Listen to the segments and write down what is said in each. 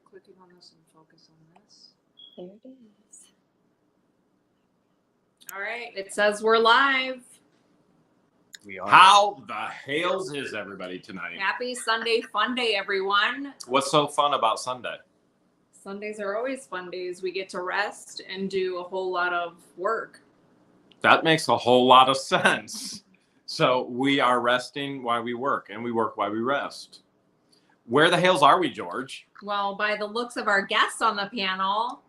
clicking on this and focus on this. There it is. All right. It says we're live. We are. How the Hales is everybody tonight? Happy Sunday fun day, everyone. What's so fun about Sunday? Sundays are always fun days. We get to rest and do a whole lot of work. That makes a whole lot of sense. So we are resting while we work, and we work while we rest. Where the Hales are we, George? Well, by the looks of our guests on the panel,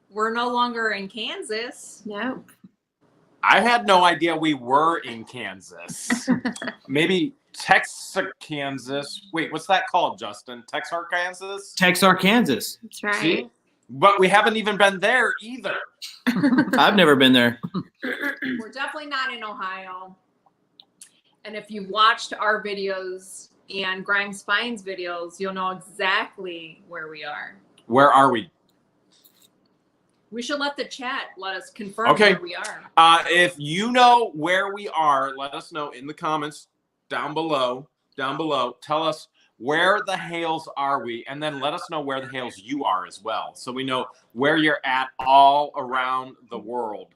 we're no longer in Kansas. No. I had no idea we were in Kansas. Maybe Texarkansas. Wait, what's that called, Justin? Texarkansas? Texarkansas. That's right. See? But we haven't even been there either. I've never been there. We're definitely not in Ohio. And if you watched our videos and Grimes Finds videos, you'll know exactly where we are. Where are we? We should let the chat let us confirm Okay. where we are. If you know where we are, let us know in the comments down below. Tell us where the Hales are we, and then let us know where the Hales you are as well, so we know where you're at all around the world.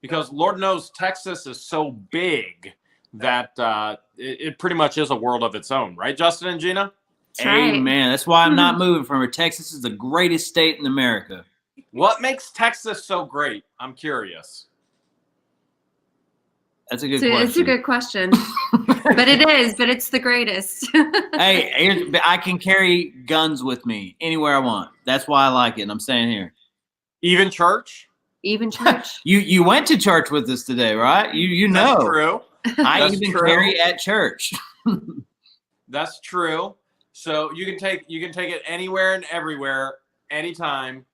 Because Lord knows Texas is so big that it pretty much is a world of its own, right, Justin and Gina? That's right. Amen. That's why I'm not moving from here. Texas is the greatest state in America. What makes Texas so great? I'm curious. That's a good question. It's a good question. But it is, but it's the greatest. Hey, I can carry guns with me anywhere I want. That's why I like it, and I'm staying here. Even church? Even church. You went to church with us today, right? You know. That's true. I That's even true. carry at church. That's true. So you can take it anywhere and everywhere, anytime,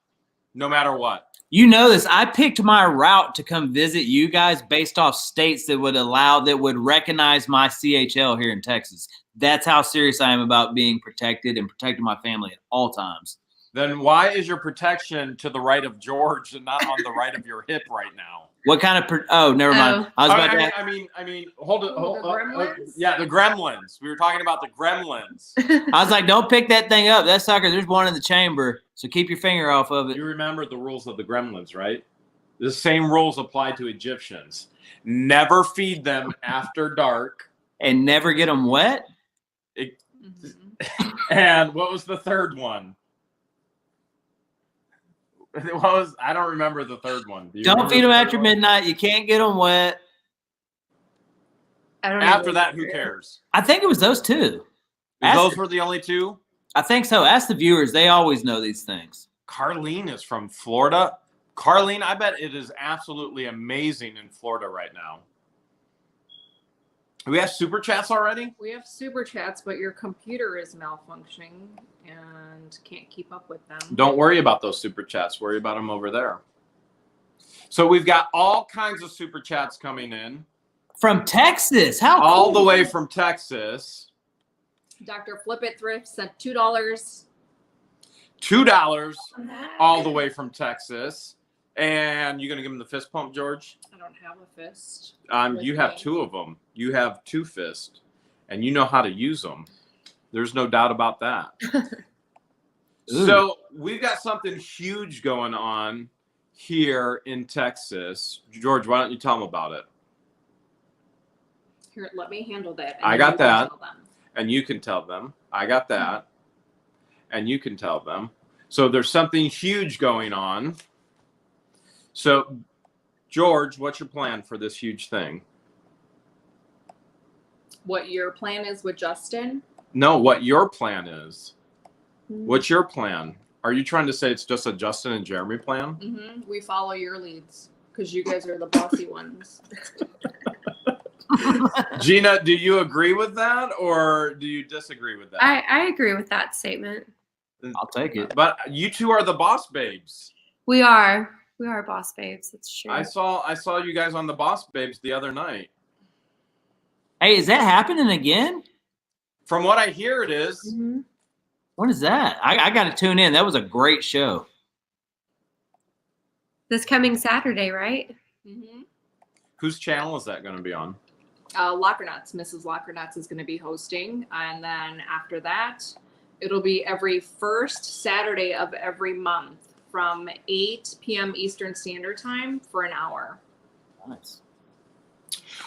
no matter what. You know this. I picked my route to come visit you guys based off states that would recognize my CHL here in Texas. That's how serious I am about being protected and protecting my family at all times. Then why is your protection to the right of George and not on the right of your hip right now? What kind of? Oh, never mind. I was about to. I mean, hold it. The gremlins? Yeah, the gremlins. We were talking about the gremlins. I was like, don't pick that thing up. That sucker. There's one in the chamber, so keep your finger off of it. You remember the rules of the gremlins, right? The same rules apply to Egyptians. Never feed them after dark. And never get them wet. And what was the third one? I don't remember the third one. Don't feed them after midnight. You can't get them wet. I don't know. After that, who cares? I think it was those two. Those were the only two? I think so. Ask the viewers. They always know these things. Carlene is from Florida. Carlene, I bet it is absolutely amazing in Florida right now. We have super chats already? We have super chats, but your computer is malfunctioning and can't keep up with them. Don't worry about those super chats. Worry about them over there. So we've got all kinds of super chats coming in. From Texas. How cool. All the way from Texas. Dr. Flip It Thrift sent $2. $2 all the way from Texas. And you going to give him the fist pump, George? I don't have a fist. You have two of them. You have two fists. And you know how to use them. There's no doubt about that. So we've got something huge going on here in Texas. George, why don't you tell them about it? Here, let me handle that. I got that. And you can tell them. I got that. And you can tell them. So there's something huge going on. So, George, what's your plan for this huge thing? What your plan is with Justin? No, what your plan is. What's your plan? Are you trying to say it's just a Justin and Jeremy plan? Mm-hmm. We follow your leads because you guys are the bossy ones. Gina, do you agree with that or do you disagree with that? I agree with that statement. I'll take it. But you two are the boss babes. We are boss babes. That's true. I saw you guys on the Boss Babes the other night. Hey, is that happening again? From what I hear, it is. Mm-hmm. What is that? I got to tune in. That was a great show. This coming Saturday, right? Mm-hmm. Whose channel is that going to be on? Lockernuts. Mrs. Lockernuts is going to be hosting. And then after that, It'll be every first Saturday of every month from 8 p.m. Eastern Standard Time for an hour. Nice.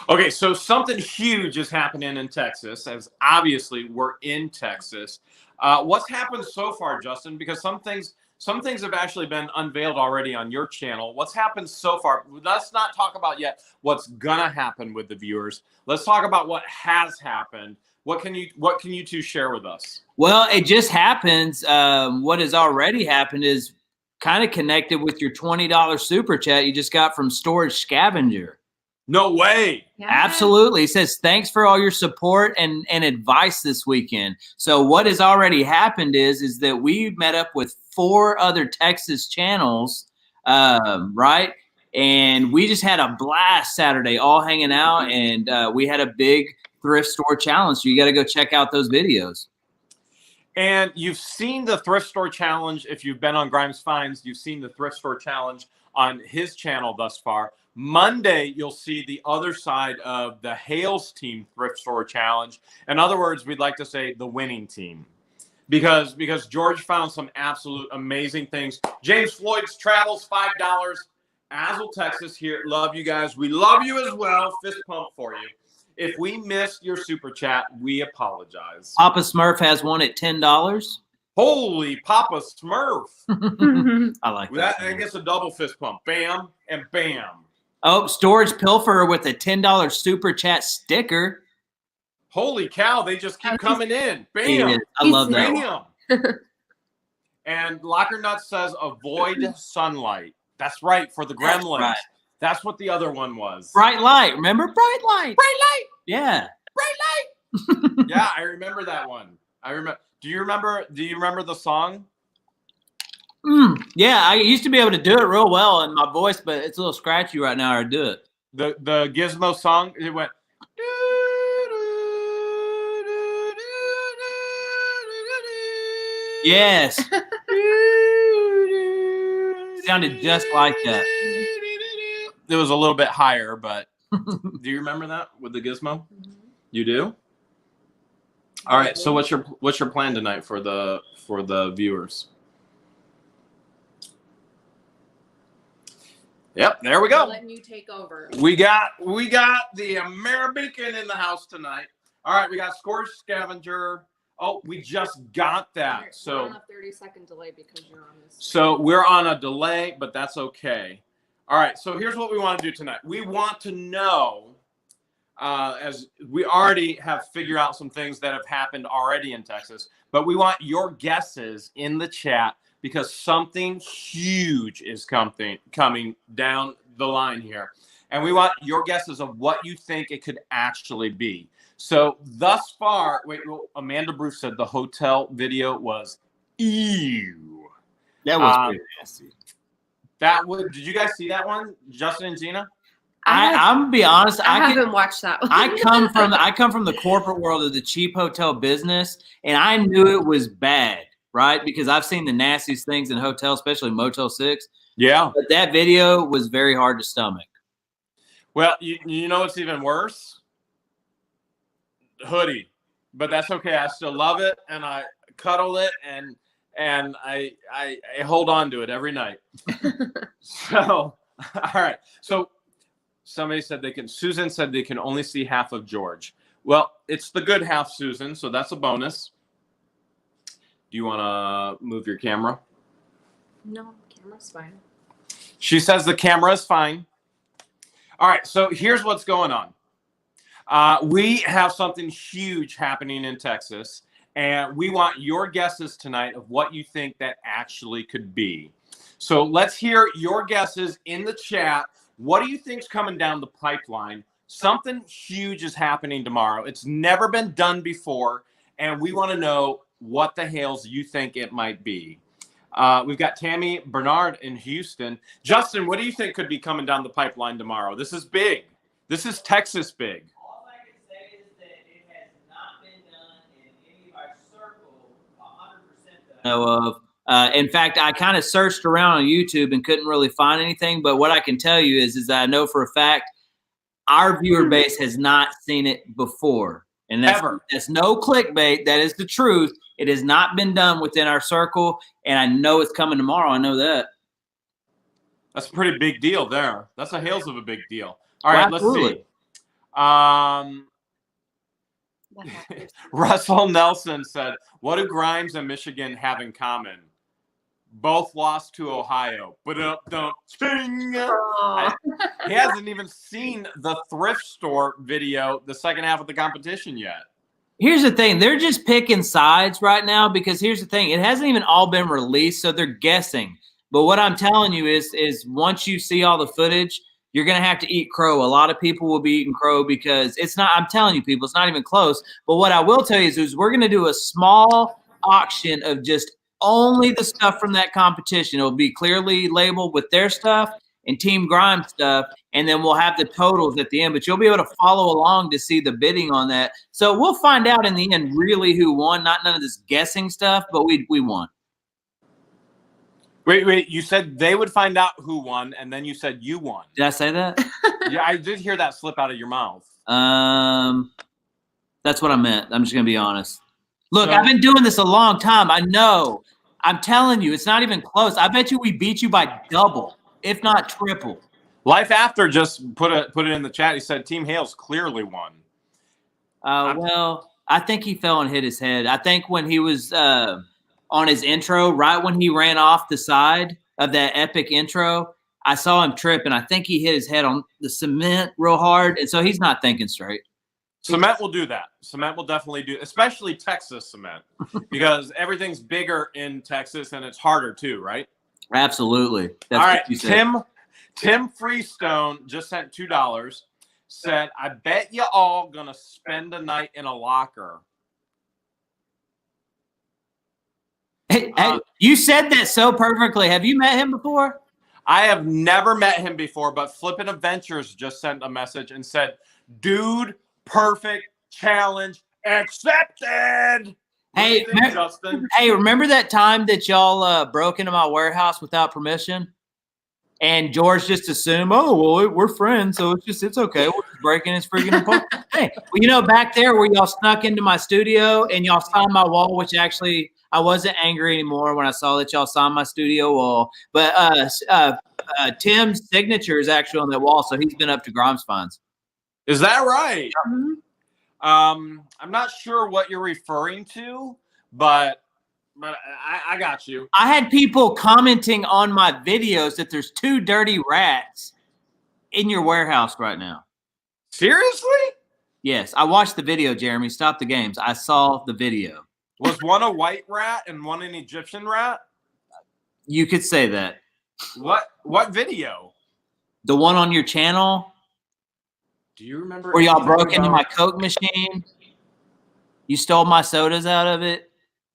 Okay, so something huge is happening in Texas, as obviously we're in Texas. What's happened so far, Justin? Because some things have actually been unveiled already on your channel. What's happened so far? Let's not talk about yet what's gonna happen with the viewers. Let's talk about what has happened. What can you two share with us? Well, it just happens. What has already happened is kind of connected with your $20 super chat you just got from Storage Scavenger. No way. Yeah. Absolutely. He says, thanks for all your support and advice this weekend. So what has already happened is that we met up with 4 other Texas channels, right? And we just had a blast Saturday, all hanging out, and we had a big thrift store challenge. So you got to go check out those videos. And you've seen the thrift store challenge. If you've been on Grimes Finds, you've seen the thrift store challenge on his channel thus far. Monday, you'll see the other side of the Hales team thrift store challenge. In other words, we'd like to say the winning team. Because George found some absolute amazing things. James Floyd's Travels, $5. Azle, Texas here. Love you guys. We love you as well. Fist pump for you. If we missed your super chat, we apologize. Papa Smurf has one at $10. Holy Papa Smurf. I like that. I guess a double fist pump. Bam and bam. Oh, Storage Pilferer with a $10 super chat sticker. Holy cow, they just keep coming in. Bam. I love that. Bam. And Locker Nuts says avoid sunlight. That's right, for the gremlins. Right. That's what the other one was. Bright light. Remember Bright light? Bright light. Yeah. Bright light. Yeah, I remember that one. I remember. Do you remember the song? Yeah, I used to be able to do it real well in my voice, but it's a little scratchy right now. I do it. The Gizmo Song. It went. Yes. Sounded just like that. It was a little bit higher, but do you remember that with the Gizmo? You do? All right. So what's your plan tonight for the viewers? Yep, there we go. Letting you take over. We got the American in the house tonight. All right, we got Storage Scavenger. Oh, we just got that. So we're on a 30-second delay because you're on this. So we're on a delay, but that's okay. All right, so here's what we want to do tonight. We want to know, as we already have figured out some things that have happened already in Texas, but we want your guesses in the chat because something huge is coming down the line here. And we want your guesses of what you think it could actually be. So thus far, Amanda Bruce said the hotel video was ew. That was pretty nasty. Did you guys see that one, Justin and Gina? I'm gonna be honest. I haven't watched that one. I come from the corporate world of the cheap hotel business, and I knew it was bad, right? Because I've seen the nastiest things in hotels, especially Motel 6. Yeah. But that video was very hard to stomach. Well, you know what's even worse? Hoodie. But that's okay. I still love it, and I cuddle it, and I hold on to it every night. So, all right. So somebody said Susan said they can only see half of George. Well, it's the good half, Susan, so that's a bonus. Do you want to move your camera? No, camera's fine. She says the camera is fine. All right, so here's what's going on. We have something huge happening in Texas, and we want your guesses tonight of what you think that actually could be. So let's hear your guesses in the chat. What do you think's coming down the pipeline? Something huge is happening tomorrow. It's never been done before, and we want to know what the Hales you think it might be. We've got Tammy Bernard in Houston. Justin, what do you think could be coming down the pipeline tomorrow? This is big. This is Texas big. All I can say is that it has not been done in any of our circle 100% done. Know of. In fact, I kind of searched around on YouTube and couldn't really find anything. But what I can tell you is that I know for a fact our viewer base has not seen it before. And that's no clickbait. That is the truth. It has not been done within our circle, and I know it's coming tomorrow. I know that. That's a pretty big deal there. That's a Hales of a big deal. All right, let's see. Russell Nelson said, "What do Grimes and Michigan have in common? Both lost to Ohio." But he hasn't even seen the thrift store video, the second half of the competition yet. Here's the thing. They're just picking sides right now because here's the thing. It hasn't even all been released, so they're guessing. But what I'm telling you is once you see all the footage, you're going to have to eat crow. A lot of people will be eating crow because it's not – I'm telling you, people, it's not even close. But what I will tell you is we're going to do a small auction of just only the stuff from that competition. It'll be clearly labeled with their stuff and Team Grimes stuff, and then we'll have the totals at the end. But you'll be able to follow along to see the bidding on that. So we'll find out in the end really who won, not none of this guessing stuff, but we won. Wait. You said they would find out who won, and then you said you won. Did I say that? Yeah, I did hear that slip out of your mouth. That's what I meant. I'm just going to be honest. Look, I've been doing this a long time. I know. I'm telling you, it's not even close. I bet you we beat you by double, if not triple. Life After just put it in the chat. He said Team Hales clearly won. Well, I think he fell and hit his head. I think when he was on his intro, right when he ran off the side of that epic intro, I saw him trip, and I think he hit his head on the cement real hard, and so he's not thinking straight. Cement will do that. Cement will definitely do, especially Texas cement, because everything's bigger in Texas and it's harder too, right? Absolutely. That's all right. Tim Freestone just sent $2. Said, "I bet you all gonna spend a night in a locker." Hey, you said that so perfectly. Have you met him before? I have never met him before, but Flippin' Adventures just sent a message and said, "Dude, perfect challenge accepted." Hey, Justin. Hey, remember that time that y'all broke into my warehouse without permission? And George just assumed, oh, well, we're friends, so it's okay. We're just breaking his freaking apart. Hey, well, back there where y'all snuck into my studio and y'all signed my wall, which actually I wasn't angry anymore when I saw that y'all signed my studio wall. But Tim's signature is actually on that wall, so he's been up to Grimes fines. Is that right? Mm-hmm. I'm not sure what you're referring to, but I got you. I had people commenting on my videos that there's 2 dirty rats in your warehouse right now. Seriously? Yes, I watched the video, Jeremy. Stop the games. I saw the video. Was one a white rat and one an Egyptian rat? You could say that. What video? The one on your channel. Do you remember where y'all broke into my Coke machine? You stole my sodas out of it?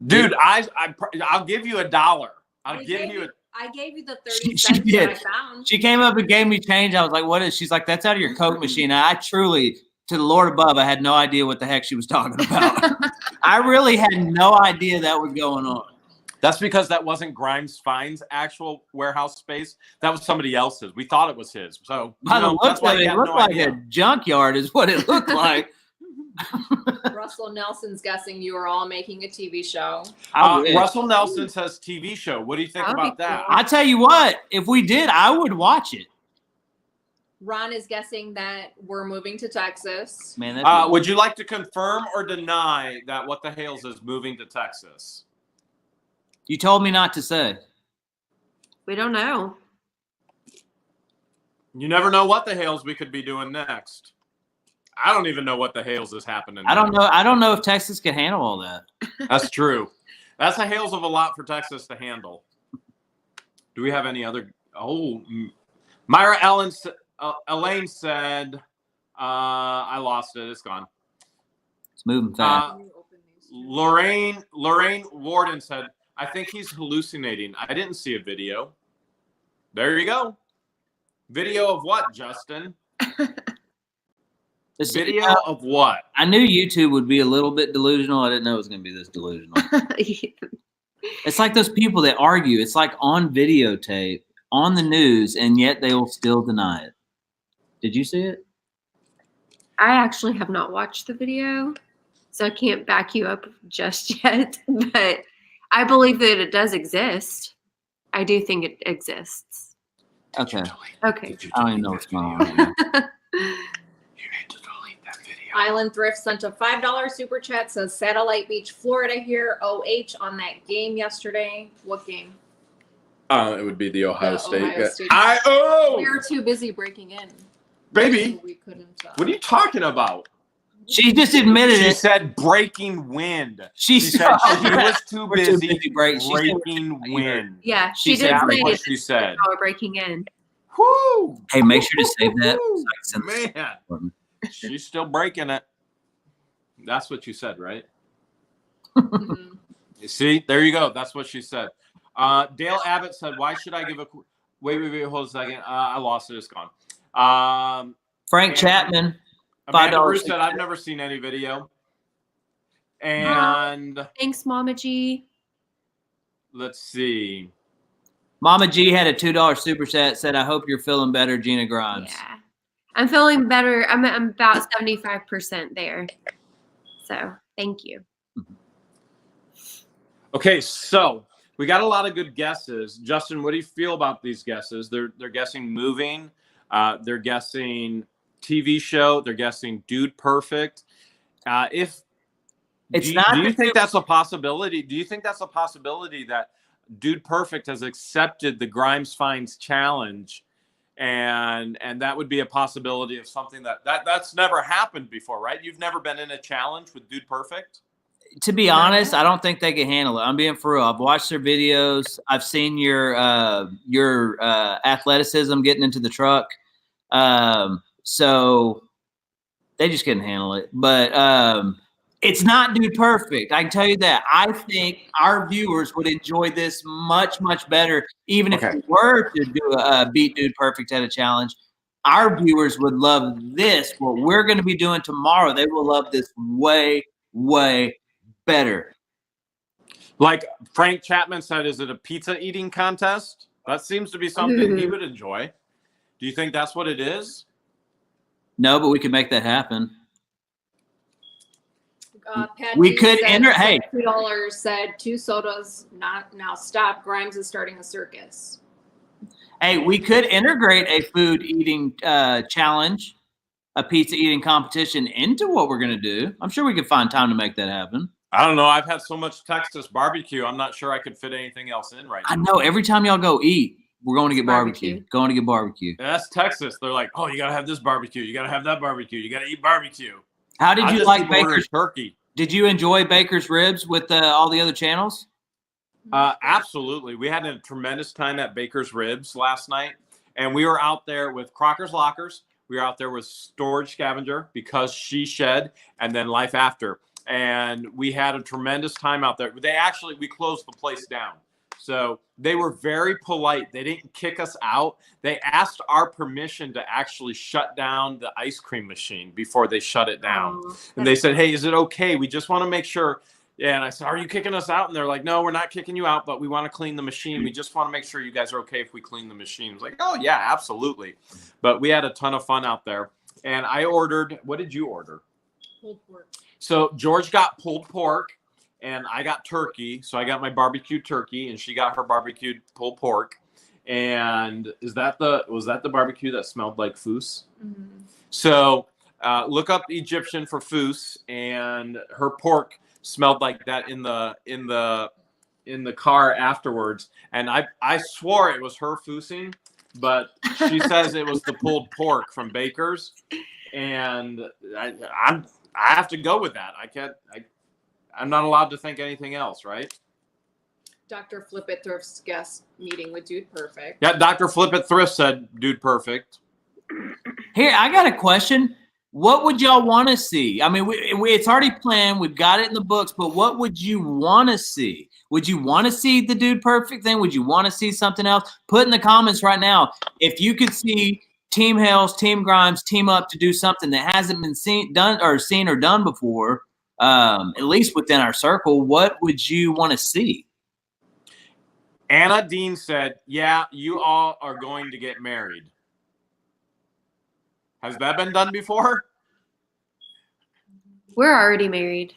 Dude, I'll give you $1. I gave you the 30 cents that I found. She came up and gave me change. I was like, what is? She's like, that's out of your Coke machine. And I truly, to the Lord above, I had no idea what the heck she was talking about. I really had no idea that was going on. That's because that wasn't Grimes Fine's actual warehouse space. That was somebody else's. We thought it was his. So by the looks of it, it looked like a junkyard is what it looked like. Russell Nelson's guessing you are all making a TV show. Russell Nelson says TV show. What do you think about that? I tell you what, if we did, I would watch it. Ron is guessing that we're moving to Texas. Man, would you like to confirm or deny that What the Hales is moving to Texas? You told me not to say. We don't know. You never know what the Hales we could be doing next. I don't even know what the Hales is happening. I don't know. I don't know if Texas can handle all that. That's true. That's a Hales of a lot for Texas to handle. Do we have any other? Oh, Myra Elaine said, I lost it. It's gone. It's moving fast. Lorraine Warden said, I think he's hallucinating. I didn't see a video. There you go. Video of what, Justin? Video of what? I knew YouTube would be a little bit delusional. I didn't know it was going to be this delusional. It's like those people that argue. It's like on videotape, on the news, and yet they will still deny it. Did you see it? I actually have not watched the video. so I can't back you up just yet. But I believe that it does exist. I do think it exists. Okay. Okay. I don't even know what's going on right now. You need to delete that video. Island Thrift sent a $5 super chat. Says Satellite Beach, Florida here. OH on that game yesterday. What game? It would be the Ohio The State. Ohio State. We were too busy breaking in. Baby, So we couldn't. what are you talking about? She just admitted She it. said breaking wind. She said she was too We're too busy breaking. breaking wind. Yeah, she said did That's say what it. she said. We're breaking in. Whoo! Hey, make sure to save that. Woo! So I can send this to Man, she's still breaking it. That's what you said, right? Mhm. You see, there you go. That's what she said. Dale Abbott said, "Why should I give a wait? Hold a second. I lost it. It's gone." Frank Chapman. Amanda $5 Bruce said, "I've never seen any video." And Thanks, Mama G. let's see. Mama G had a $2 super chat. Said, "I hope you're feeling better, Gina Grimes." Yeah, I'm feeling better. I'm about 75% there. So thank you. Okay, so we got a lot of good guesses. Justin, what do you feel about these guesses? They're guessing moving. They're guessing TV show. They're guessing Dude Perfect. It's Do not you the think that's a possibility? Do you think that's a possibility that Dude Perfect has accepted the Grimes Finds challenge, and that would be a possibility of something that's never happened before, right? You've never been in a challenge with Dude Perfect. To be honest, I don't think they can handle it. I'm being for real. I've watched their videos. I've seen your athleticism getting into the truck. So they just couldn't handle it. But it's not Dude Perfect. I can tell you that. I think our viewers would enjoy this much, much better, even if Okay. we were to do beat Dude Perfect at a challenge. Our viewers would love this. What we're going to be doing tomorrow, they will love this way, way better. Like Frank Chapman said, is it a pizza eating contest? That seems to be something he would enjoy. Do you think that's what it is? No, but we could make that happen. Pat We D could said, enter- hey. $2 said 2 sodas. Not now. Stop. Grimes is starting a circus. Hey, we could integrate a food eating challenge, a pizza eating competition into what we're going to do. I'm sure we could find time to make that happen. I don't know. I've had so much Texas barbecue. I'm not sure I could fit anything else in right now. I know every time y'all go eat, we're going to get barbecue. Barbecue. Going to get barbecue. That's Texas. They're like, oh, you got to have this barbecue. You got to have that barbecue. You got to eat barbecue. How did I you just like keep ordering Baker's? turkey? Did you enjoy Baker's ribs with all the other channels? Absolutely. We had a tremendous time at Baker's Ribs last night, and we were out there with Crocker's Lockers. We were out there with Storage Scavenger, Because She Shed, and then Life After. And we had a tremendous time out there. We closed the place down. So they were very polite. They didn't kick us out. They asked our permission to actually shut down the ice cream machine before they shut it down. And they said, hey, is it okay? We just want to make sure. Yeah, and I said, are you kicking us out? And they're like, no, we're not kicking you out, but we want to clean the machine. We just want to make sure you guys are okay if we clean the machine. I was like, oh, yeah, absolutely. But we had a ton of fun out there. And I ordered, what did you order? Pulled pork. So George got pulled pork, and I got turkey. So I got my barbecued turkey, and she got her barbecued pulled pork. And was that the barbecue that smelled like foos? Mm-hmm. So look up Egyptian for foos, and her pork smelled like that in the car afterwards. And I swore it was her foosing, but she says it was the pulled pork from Baker's, and I have to go with that. I'm not allowed to think anything else, right? Dr. Flip at Thrift's guest meeting with Dude Perfect. Yeah, Dr. Flip at Thrift said Dude Perfect. Here, I got a question. What would y'all want to see? I mean, it's already planned. We've got it in the books, but what would you want to see? Would you want to see the Dude Perfect thing? Would you want to see something else? Put in the comments right now. If you could see Team Hales, Team Grimes team up to do something that hasn't been seen or done before, at least within our circle, what would you want to see? Anna Dean said, yeah, you all are going to get married. Has that been done before? We're already married.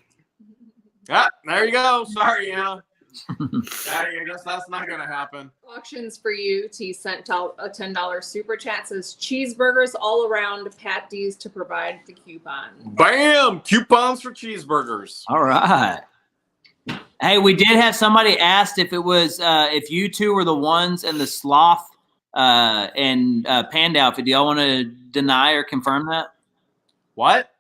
Ah, there you go. Sorry, Anna. I guess that's not going to happen. Auctions for you. T sent out a $10 super chat. Says cheeseburgers all around. Pat D's to provide the coupon. Bam! Coupons for cheeseburgers. All right. Hey, we did have somebody asked if it was if you two were the ones in the sloth and Panda outfit. Do y'all want to deny or confirm that? What?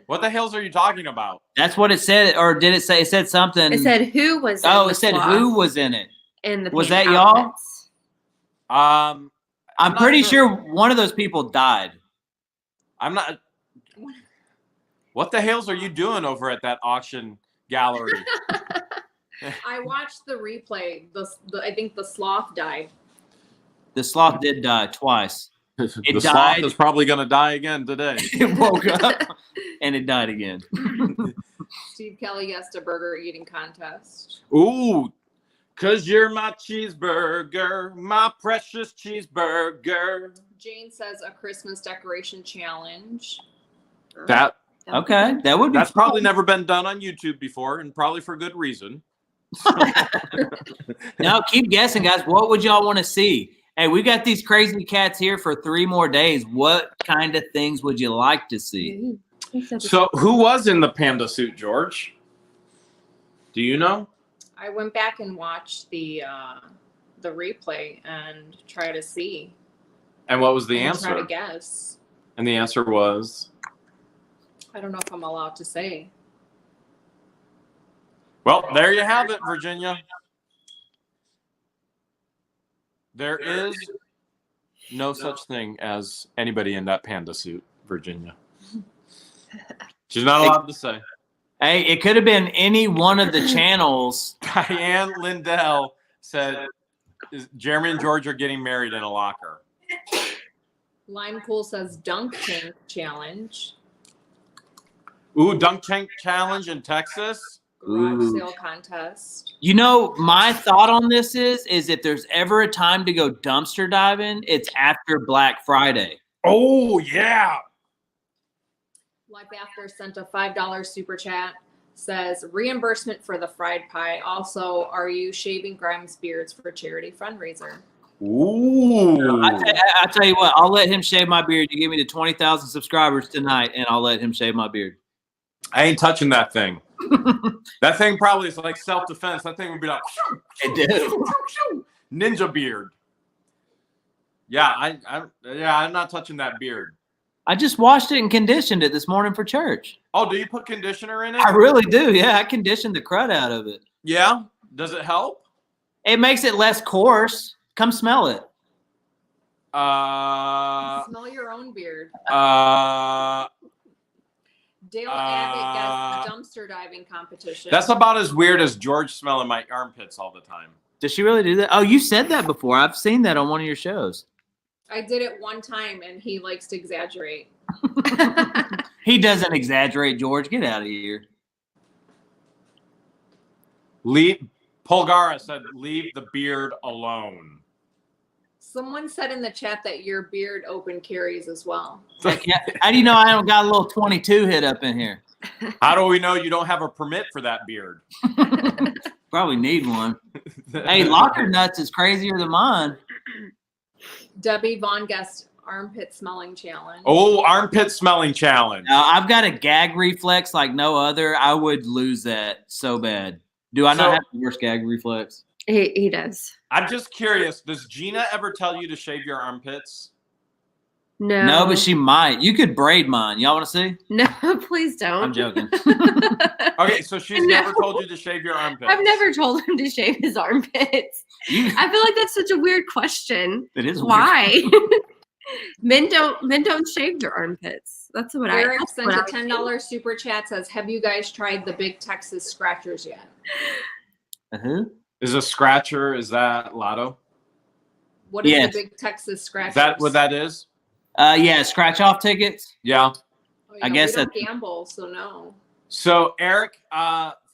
What the hells are you talking about? That's what it said, or did it say? It said something. It said who was. Oh, in it the said sloth who was in it. in the Was pink that y'all? outfits. I'm I'm not pretty sure one of those people died. I'm not. What the hells are you doing over at that auction gallery? I watched the replay. I think the sloth died. The sloth did die twice. The sloth died. is probably going to die again today. It woke up and it died again. Steve Kelly asked a burger eating contest. Ooh, 'cause you're my cheeseburger, my precious cheeseburger. Jane says a Christmas decoration challenge. That Okay, that would be. That's probably never been done on YouTube before, and probably for good reason. Now keep guessing, guys. What would y'all want to see? Hey, we got these crazy cats here for 3 more days. What kind of things would you like to see? So, who was in the panda suit, George? Do you know? I went back and watched the replay and try to see. And what was the and answer? Try to guess. And the answer was? I don't know if I'm allowed to say. Well, there you have it, Virginia. There is no such thing as anybody in that panda suit, Virginia. She's not allowed to say. Hey, it could have been any one of the channels. Diane Lindell said, Jeremy and George are getting married in a locker. Lime Cool says dunk tank challenge. Ooh, dunk tank challenge in Texas. Garage Ooh. sale contest. You know, my thought on this is if there's ever a time to go dumpster diving, it's after Black Friday. Oh, yeah. Life After sent a $5 super chat. Says reimbursement for the fried pie. Also, are you shaving Grimes' beards for charity fundraiser? Ooh. I tell you what, I'll let him shave my beard. You give me the 20,000 subscribers tonight, and I'll let him shave my beard. I ain't touching that thing. That thing probably is like self-defense. That thing would be like, It do. ninja beard. Yeah, I'm not touching that beard. I just washed it and conditioned it this morning for church. Oh, do you put conditioner in it? I really do. Yeah, I conditioned the crud out of it. Yeah. Does it help? It makes it less coarse. Come smell it. Smell your own beard. Dale Abbott gets dumpster diving competition. That's about as weird as George smelling my armpits all the time. Does she really do that? Oh, you said that before. I've seen that on one of your shows. I did it one time, and he likes to exaggerate. He doesn't exaggerate, George. Get out of here. Polgara said, leave the beard alone. Someone said in the chat that your beard open carries as well. Like, yeah, how do you know I don't got a little 22 hit up in here? How do we know you don't have a permit for that beard? Probably need one. Hey, locker nuts is crazier than mine. Debbie Vaughn guessed armpit smelling challenge. Oh, armpit smelling challenge. I've got a gag reflex like no other. I would lose that so bad. Do I not have the worst gag reflex? He does. I'm just curious. Does Gina ever tell you to shave your armpits? No. No, but she might. You could braid mine. Y'all want to see? No, please don't. I'm joking. Okay, so she's never told you to shave your armpits. I've never told him to shave his armpits. I feel like that's such a weird question. It is. Why? men don't shave their armpits. That's what Eric I sent a $10 super chat. Says, have you guys tried the big Texas scratchers yet? Uh-huh. Is a scratcher, is that Lotto? What is Yes. the big Texas scratchers? Is that what that is? Yeah, scratch off tickets. Yeah. Oh, I guess we don't gamble, so no. So Eric,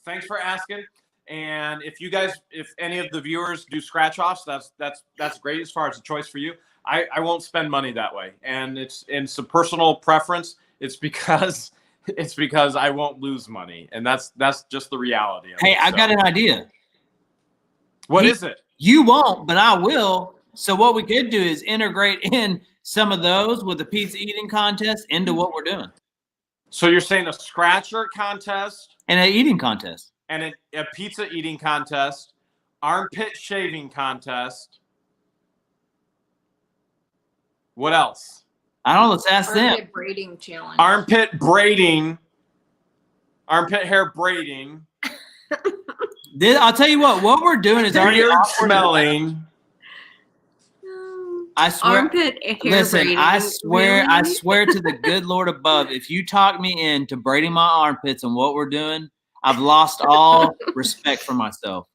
thanks for asking. And if any of the viewers do scratch offs, that's great as far as a choice for you. I won't spend money that way. And it's a personal preference. It's because It's because I won't lose money, and that's just the reality of Hey, it. I've got an idea. What You- is it? You won't, but I will. So what we could do is integrate in some of those with the pizza eating contest into what we're doing. So you're saying a scratcher contest And an eating contest. and a pizza eating contest, armpit shaving contest. What else? I don't know. Let's ask them. Armpit braiding challenge. Armpit braiding. Armpit hair braiding. I'll tell you what we're doing is already Beard awkward. smelling. I swear. Armpit hair Listen, braiding. I Really? swear to the good Lord above, if you talk me into braiding my armpits and what we're doing, I've lost all respect for myself.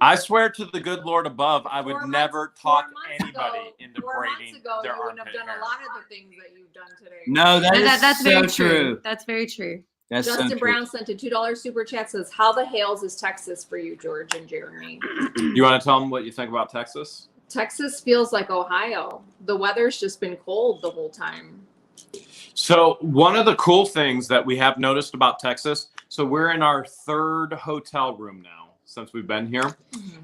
I swear to the good Lord above, I would 4 months- never 4 talk months anybody ago- into 4 months braiding ago, their you wouldn't armpit have done hair. a lot of the things that you've done today. No, That's so very true. That's very true. That's Justin so true. Brown sent a $2 super chat. Says, "How the Hales is Texas for you, George and Jeremy?" You want to tell them what you think about Texas? Texas feels like Ohio. The weather's just been cold the whole time. So one of the cool things that we have noticed about Texas, so we're in our 3rd hotel room now since we've been here.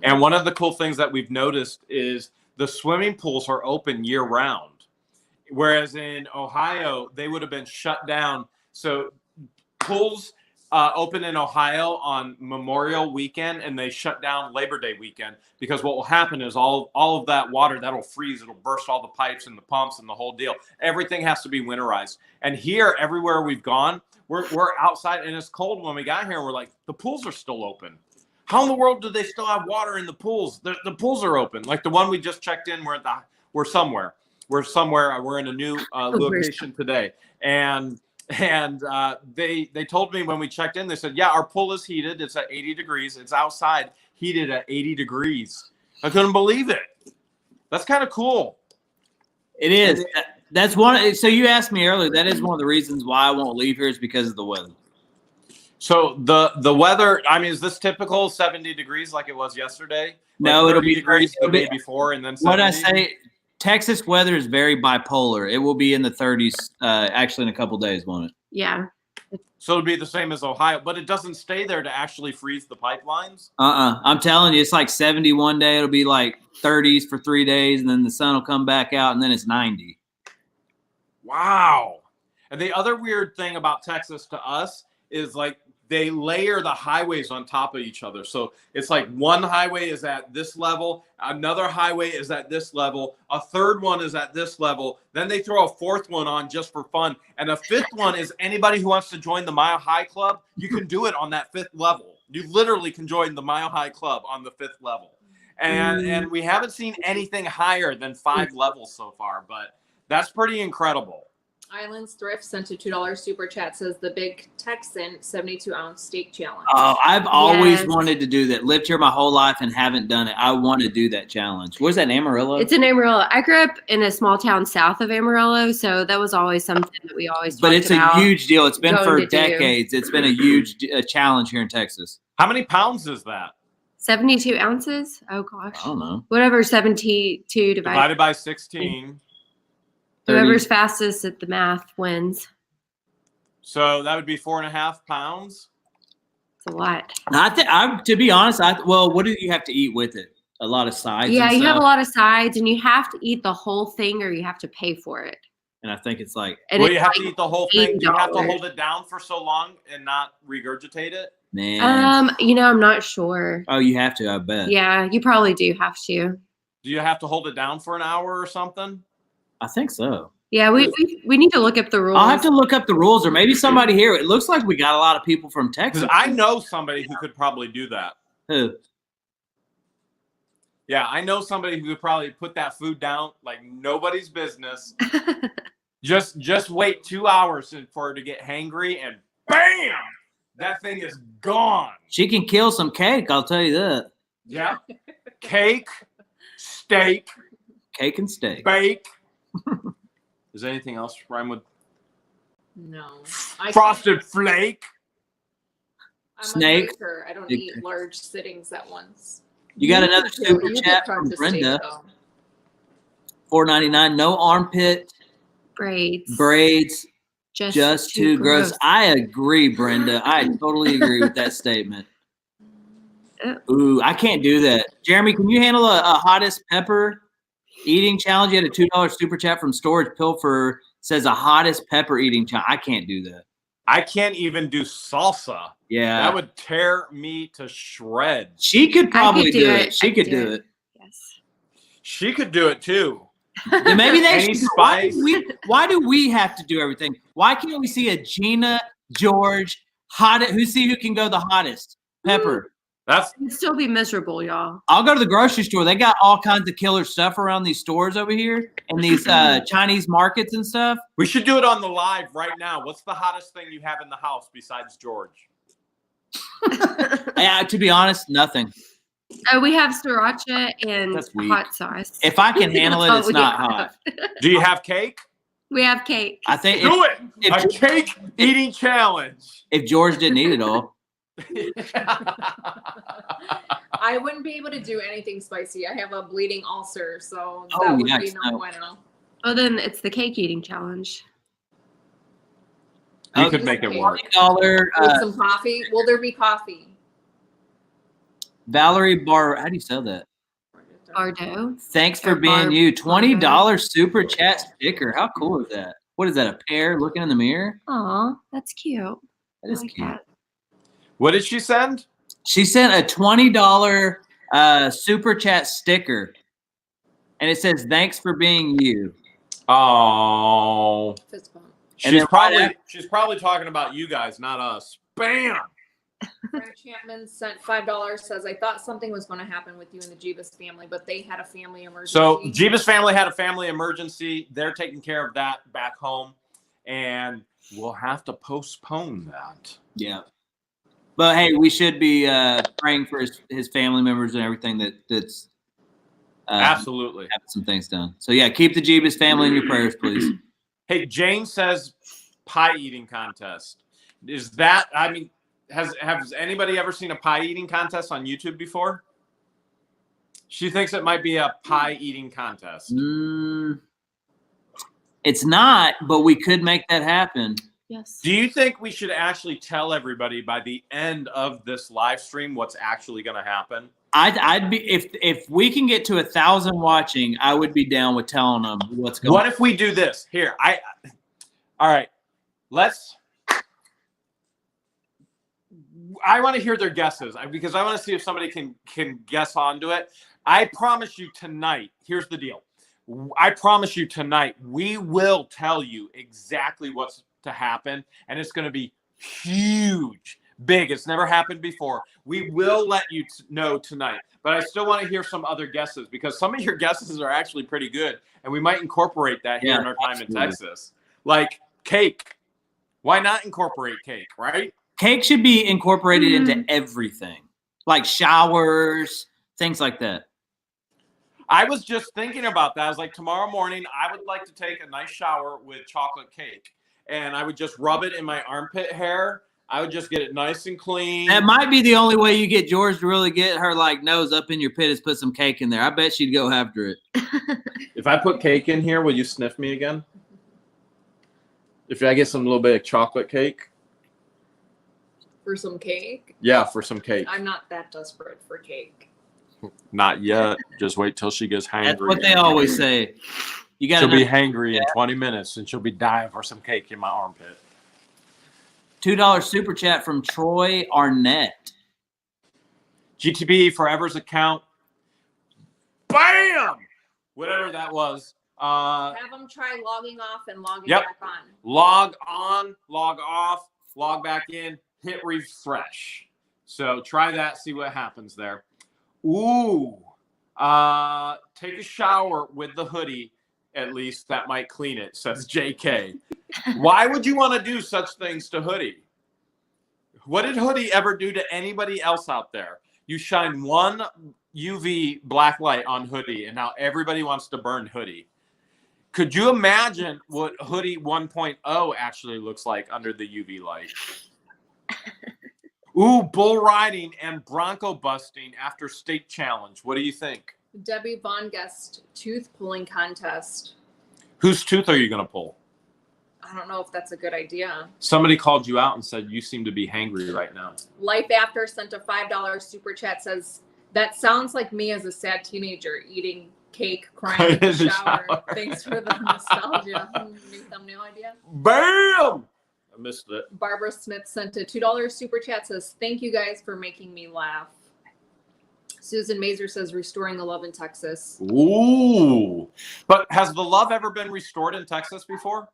And one of the cool things that we've noticed is the swimming pools are open year round. Whereas in Ohio, they would have been shut down. So pools open in Ohio on Memorial Weekend, and they shut down Labor Day weekend, because what will happen is all of that water, that'll freeze. It'll burst all the pipes and the pumps and the whole deal. Everything has to be winterized. And here, everywhere we've gone, we're outside, and it's cold. When we got here, we're like, the pools are still open. How in the world do they still have water in the pools? The pools are open. Like the one we just checked in, we're somewhere. We're in a new location today. And they told me when we checked in, they said, yeah, our pool is heated. It's at 80 degrees. It's outside, heated at 80 degrees. I couldn't believe it. That's kind of cool. It is. That's one. So you asked me earlier. That is one of the reasons why I won't leave here is because of the weather. So the weather, I mean, is this typical 70 degrees like it was yesterday? No, Like it'll 30 be degrees the 30. day before, and then 70? What I say, Texas weather is very bipolar. It will be in the 30s actually in a couple days, won't it? Yeah. So it'd be the same as Ohio, but it doesn't stay there to actually freeze the pipelines. I'm telling you, it's like 70 one day. It'll be like 30s for 3 days, and then the sun will come back out, and then it's 90. Wow. And the other weird thing about Texas to us is like they layer the highways on top of each other. So it's like one highway is at this level, another highway is at this level, a third one is at this level. Then they throw a fourth one on just for fun. And a fifth one is anybody who wants to join the Mile High Club, you can do it on that 5th level. You literally can join the Mile High Club on the 5th level. And we haven't seen anything higher than 5 levels so far, but that's pretty incredible. Islands Thrift sent a $2 super chat. Says, the Big Texan 72-ounce steak challenge. Oh, I've always Yes. wanted to do that. Lived here my whole life and haven't done it. I want to do that challenge. Where's that in Amarillo? It's in Amarillo. I grew up in a small town south of Amarillo, so that was always something that we always But talked it's about. a huge deal. It's been going for to do. decades. It's been a huge challenge here in Texas. How many pounds is that? 72 ounces? Oh, gosh. I don't know. Whatever 72 divided. Divided by 16. 30. Whoever's fastest at the math wins. So that would be 4.5 pounds. It's a lot. To be honest, what do you have to eat with it? A lot of sides. Yeah, and you have a stuff? lot of sides, and you have to eat the whole thing or you have to pay for it. And I think it's like, And Well, it's you have like to eat the whole thing. Do you have to $8. hold it down for so long and not regurgitate it? man. I'm not sure. Oh, you have to, I bet. Yeah, you probably do have to. Do you have to hold it down for an hour or something? I think so. Yeah, we need to look up the rules. I'll have to look up the rules, or maybe somebody here. It looks like we got a lot of people from Texas. Because I know somebody who could probably do that. Who? Yeah, I know somebody who could probably put that food down like nobody's business. Just wait 2 hours for her to get hangry, and bam, that thing is gone. She can kill some cake, I'll tell you that. Yeah, cake, steak, Cake and steak. bake. Is there anything else rhyme with No. frosted flake? I'm Snake. a drinker. I don't Big eat drink. large sittings at once. You got another You super could chat cut from the steak, Brenda. though. $4.99. No armpit Braids. braids Just too gross. I agree, Brenda. I totally agree with that statement. Ooh, I can't do that. Jeremy, can you handle a hottest pepper eating challenge? You had a $2 super chat from Storage Pilfer. Says a hottest pepper eating challenge. I can't do that. I can't even do salsa. Yeah. That would tear me to shreds. She could probably do it. She could do it. Yes. She could do it too. Then maybe they Any should. spice? Why do we have to do everything? Why can't we see a Gina, George, who can go the hottest? Pepper. It'd still be miserable, y'all. I'll go to the grocery store. They got all kinds of killer stuff around these stores over here and these Chinese markets and stuff. We should do it on the live right now. What's the hottest thing you have in the house besides George? Yeah, to be honest, nothing. We have sriracha and That's weak. hot sauce. If I can handle it, it's not hot. Do you have cake? We have cake. I think Do it. A cake eating challenge. If George didn't eat it all. I wouldn't be able to do anything spicy. I have a bleeding ulcer, so Oh, that would yikes, be no no. bueno. Oh, then it's the cake eating challenge. You could make it work. $20. With some coffee. Will there be coffee? Valerie Bar. How do you spell that? Bardo. Thanks for being you. $20 super chat sticker. How cool is that? What is that? A pair looking in the mirror? Aw, that's cute. That is I like cute. that. What did she send? She sent a $20 super chat sticker, and it says, "Thanks for being you." Oh, Fist bump. And then She's probably talking about you guys, not us. Bam. Frank Champman sent $5. Says, I thought something was going to happen with you and the Jeebus family, but they had a family emergency. So Jeebus family had a family emergency. They're taking care of that back home, and we'll have to postpone that. Yeah. But hey, we should be praying for his family members and everything that's Absolutely having some things done. So yeah, keep the Jeebus family in your prayers, please. Hey, Jane says pie eating contest. Is that? I mean, has anybody ever seen a pie eating contest on YouTube before? She thinks it might be a pie eating contest. It's not, but we could make that happen. Yes. Do you think we should actually tell everybody by the end of this live stream what's actually going to happen? I'd be if we can get to 1,000 watching, I would be down with telling them what's going on. What if we do this? Here, all right. I want to hear their guesses because I want to see if somebody can guess onto it. I promise you tonight, here's the deal. I promise you tonight, we will tell you exactly what's to happen, and it's going to be huge, big. It's never happened before. We will let you know tonight, but I still want to hear some other guesses because some of your guesses are actually pretty good, and we might incorporate that here in our time in Texas. Like cake. Why not incorporate cake, right? Cake should be incorporated into everything, like showers, things like that. I was just thinking about that. I was like, tomorrow morning, I would like to take a nice shower with chocolate cake. And I would just rub it in my armpit hair. I would just get it nice and clean. That might be the only way you get George to really get her like nose up in your pit is put some cake in there. I bet she'd go after it. If I put cake in here, will you sniff me again? If I get some little bit of chocolate cake? For some cake? Yeah, for some cake. I'm not that desperate for cake. Not yet. Just wait till she gets hangry. That's what they always say. You got She'll be hangry in 20 minutes, and she'll be dying for some cake in my armpit. $2 super chat from Troy Arnett. GTB Forever's account. Bam! Whatever that was. Have them try logging off and logging Yep. back on. Log on, log off, log back in, hit refresh. So try that, see what happens there. Ooh. Take a shower with the hoodie. At least that might clean it, says JK. Why would you want to do such things to Hoodie? What did Hoodie ever do to anybody else out there? You shine one UV black light on Hoodie, and now everybody wants to burn Hoodie. Could you imagine what Hoodie 1.0 actually looks like under the UV light? Ooh, bull riding and bronco busting after state challenge. What do you think? Debbie Von Guest tooth pulling contest. Whose tooth are you going to pull? I don't know if that's a good idea. Somebody called you out and said you seem to be hangry right now. Life After sent a $5 super chat, says, that sounds like me as a sad teenager eating cake, crying in the shower. Thanks for the nostalgia. New thumbnail idea. Bam! I missed it. Barbara Smith sent a $2 super chat, says, thank you guys for making me laugh. Susan Mazer says, restoring the love in Texas. Ooh. But has the love ever been restored in Texas before?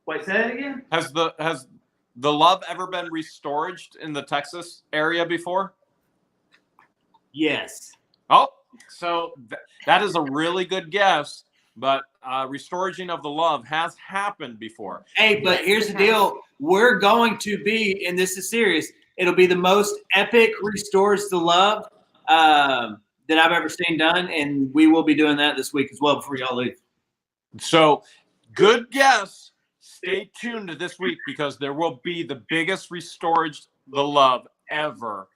Wait, say that again? Has the love ever been restored in the Texas area before? Yes. Oh, so that is a really good guess. But restoring of the love has happened before. Hey, but here's the deal. We're going to be, and this is serious, it'll be the most epic restores the love that I've ever seen done. And we will be doing that this week as well before y'all leave. So good guess. Stay tuned to this week because there will be the biggest restored the love ever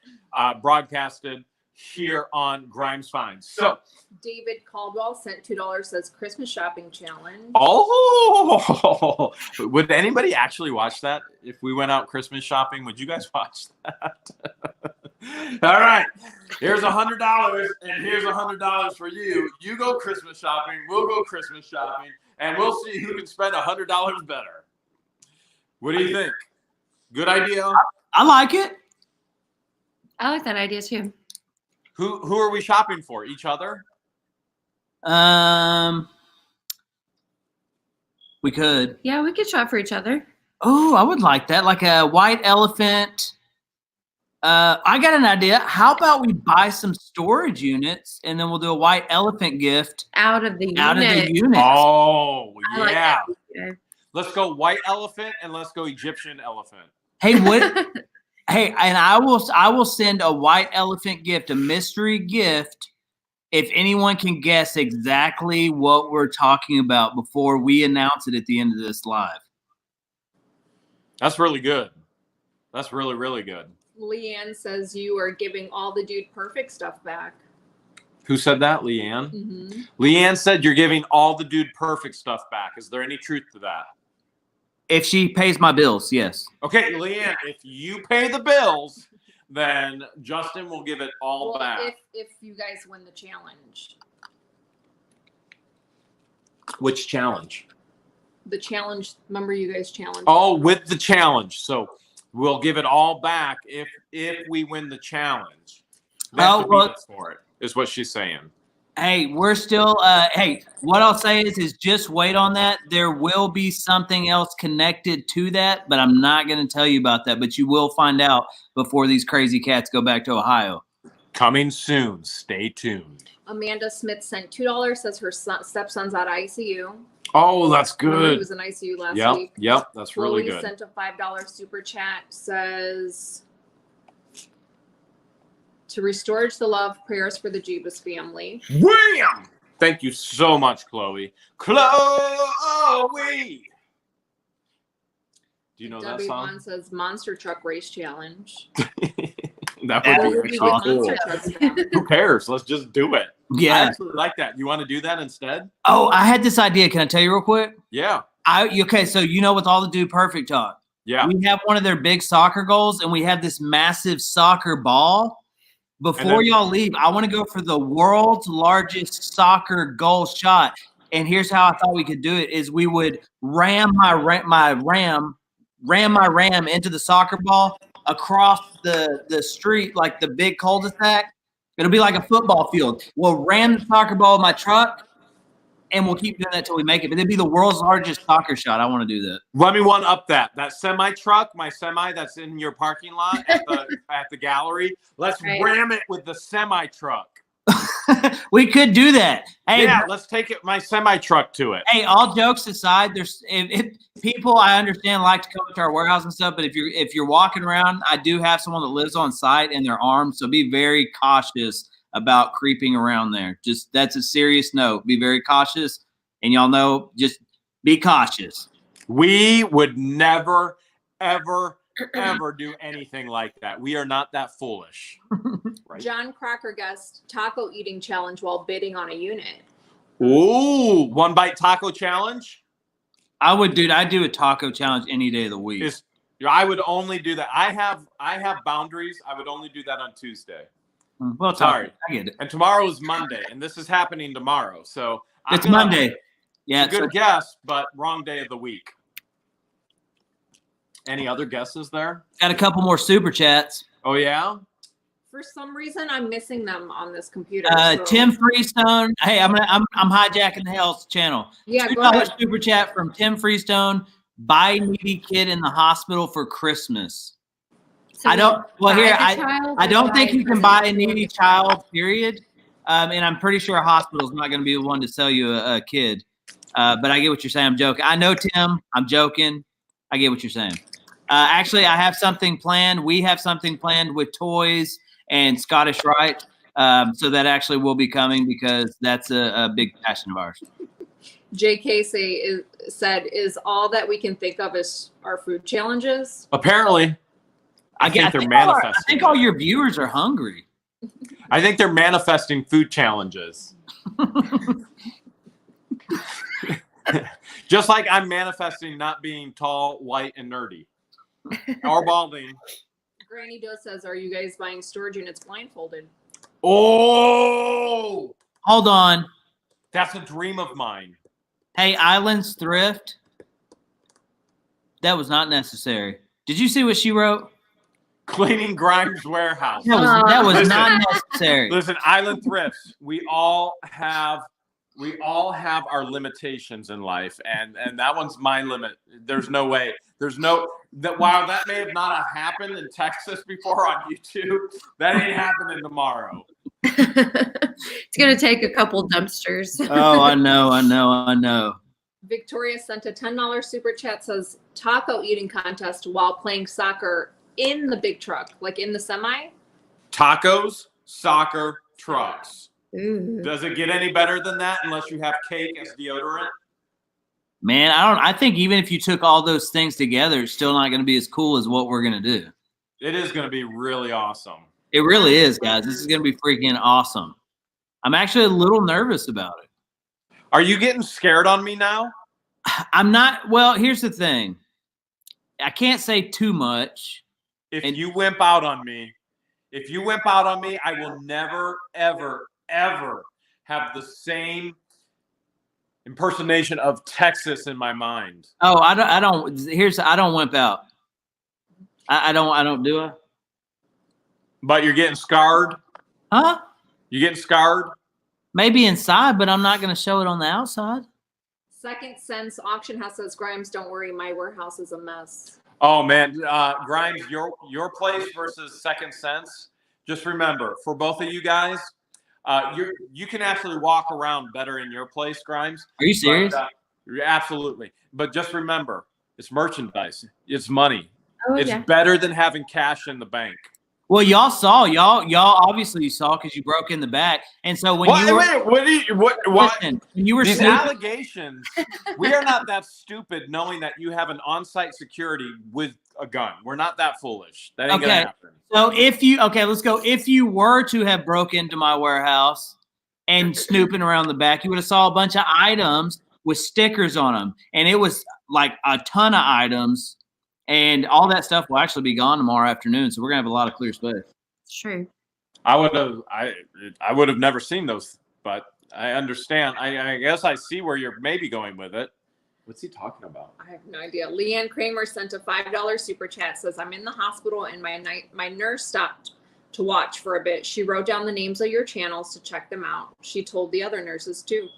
broadcasted here on Grimes Finds. So David Caldwell sent $2, says Christmas shopping challenge. oh, would anybody actually watch that? If we went out Christmas shopping, would you guys watch that? All right, here's $100 and here's $100 for you. You go Christmas shopping, we'll go Christmas shopping, and we'll see who can spend $100 better. What do you think? Good idea? I like it. I like that idea too. Who are we shopping for? Each other? We could. Yeah, we could shop for each other. Oh, I would like that. Like a white elephant. I got an idea. How about we buy some storage units and then we'll do a white elephant gift Out of the unit. out of the unit. Oh, I like yeah. that idea. Let's go white elephant and let's go Egyptian elephant. Hey, what? Hey, and I will send a white elephant gift, a mystery gift, if anyone can guess exactly what we're talking about before we announce it at the end of this live. That's really good. That's really, really good. Leanne says you are giving all the Dude Perfect stuff back. Who said that? Leanne? Mm-hmm. Leanne said you're giving all the Dude Perfect stuff back. Is there any truth to that? If she pays my bills, yes. Okay, Leanne, if you pay the bills, then Justin will give it all Well, back. if you guys win the challenge. Which challenge? The challenge, remember you guys challenged. Oh, with the challenge. So we'll give it all back if we win the challenge. That's for it, is what she's saying. Hey, we're still hey, what I'll say is just wait on that. There will be something else connected to that, but I'm not going to tell you about that, but you will find out before these crazy cats go back to Ohio. Coming soon. Stay tuned. Amanda Smith sent $2, says her stepson's out of ICU. Oh, that's Remember he good. was in ICU last week. Yep, that's really Chloe good. sent a $5 super chat, says to restore the love, prayers for the Jubas family. Wham! Thank you so much, Chloe. Chloe! Do you know that song? W1 says monster truck race challenge. That Yeah, would What be would we actually do with cool. monster trucks family? Who cares? Let's just do it. I Yeah. actually like that. You want to do that instead? Oh, I had this idea. Can I tell you real quick? Yeah. Okay, so you know with all the Dude Perfect talk, Yeah. we have one of their big soccer goals, and we have this massive soccer ball. Before y'all leave, I want to go for the world's largest soccer goal shot. And here's how I thought we could do it: is we would ram my ram into the soccer ball across the street, like the big cul-de-sac. It'll be like a football field. We'll ram the soccer ball with my truck, and we'll keep doing that till we make it. But it'd be the world's largest soccer shot. I want to do that. Let me one up that semi truck, my semi that's in your parking lot at the gallery. Let's Right. ram it with the semi truck. We could do that. Hey, Yeah, let's take my semi truck to it. Hey, all jokes aside, there's if people I understand like to come to our warehouse and stuff, but if you're walking around, I do have someone that lives on site and they're armed, so be very cautious about creeping around there. Just that's a serious note. Be very cautious, and y'all know, just be cautious. We would never, ever, ever do anything like that. We are not that foolish. Right? John Crocker guest taco eating challenge while bidding on a unit. Ooh, 1 bite taco challenge. I'd do a taco challenge any day of the week. I would only do that. I have boundaries. I would only do that on Tuesday. Well, Sorry. I get it. And tomorrow is Monday, and this is happening tomorrow. So It's Monday. Yeah, it's a good guess, but wrong day of the week. Any other guesses there? Got a couple more super chats. Oh yeah. For some reason, I'm missing them on this computer. So. Tim Freestone. Hey, I'm hijacking the Hales channel. Yeah, $2 go ahead. super chat from Tim Freestone. Buy needy kid in the hospital for Christmas. So I don't. Well, buy here the child I or don't buy think you can present? buy a needy child. Period. And I'm pretty sure a hospital's not going to be the one to sell you a kid. But I get what you're saying. I'm joking. I know, Tim. I'm joking. I get what you're saying. Actually, I have something planned. We have something planned with toys and Scottish Rite. So that actually will be coming because that's a big passion of ours. JK said, is all that we can think of is our food challenges. Apparently, I think they're manifesting. I think all your viewers are hungry. I think they're manifesting food challenges. Just like I'm manifesting not being tall, white, and nerdy. Or balding. Granny Doe says, are you guys buying storage units blindfolded? Oh, Hold on. that's a dream of mine. Hey, Islands Thrift. That was not necessary. Did you see what she wrote? Cleaning Grimes warehouse. That was Listen. not necessary. Listen, Island Thrifts. We all have our limitations in life, and that one's my limit. There's no way. While that may have not happened in Texas before on YouTube, that ain't happening tomorrow. It's gonna take a couple dumpsters. Oh, I know. Victoria sent a $10 super chat, says taco eating contest while playing soccer in the big truck, like in the semi. Tacos, soccer, trucks. Ooh. Does it get any better than that unless you have cake as deodorant? Man, I think even if you took all those things together, it's still not going to be as cool as what we're going to do. It is going to be really awesome. It really is, guys. This is going to be freaking awesome. I'm actually a little nervous about it. Are you getting scared on me now? I'm not. Well, here's the thing. I can't say too much. If you wimp out on me, I will never, ever, ever have the same impersonation of Texas in my mind. Oh, I don't wimp out. I don't do it. But you're getting scarred? Huh? You getting scarred? Maybe inside, but I'm not going to show it on the outside. Second Sense Auction House says, Grimes, don't worry, my warehouse is a mess. Oh man, Grimes, your place versus Second Sense. Just remember, for both of you guys, you can actually walk around better in your place, Grimes. Are you serious? Absolutely. But just remember, it's merchandise. It's money. Oh, It's yeah. better than having cash in the bank. Well, y'all obviously saw because you broke in the back, and so when you were listen, when you were These snooping, allegations, we are not that stupid knowing that you have an on-site security with a gun. We're not that foolish. That ain't gonna happen. So let's go. If you were to have broke into my warehouse and snooping around the back, you would have saw a bunch of items with stickers on them, and it was like a ton of items, and all that stuff will actually be gone tomorrow afternoon. So we're gonna have a lot of clear space. It's true. I would have never seen those, but I understand. I guess I see where you're maybe going with it. What's he talking about? I have no idea. Leanne Kramer sent a $5 super chat, says, I'm in the hospital and my nurse stopped to watch for a bit. She wrote down the names of your channels to check them out. She told the other nurses too.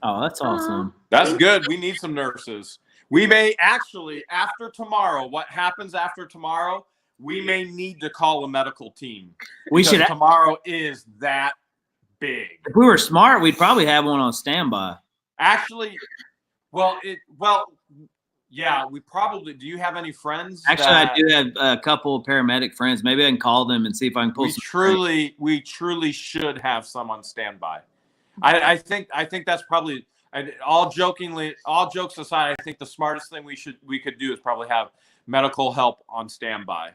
Oh, that's awesome. That's good. We need some nurses. We may actually, after tomorrow, what happens after tomorrow, we may need to call a medical team. We should. Tomorrow is that big. If we were smart, we'd probably have one on standby. Actually, yeah, we probably. Do you have any friends? Actually, I do have a couple of paramedic friends. Maybe I can call them and see if I can pull. We truly should have some on standby. I think that's probably. All jokes aside, I think the smartest thing we could do is probably have medical help on standby.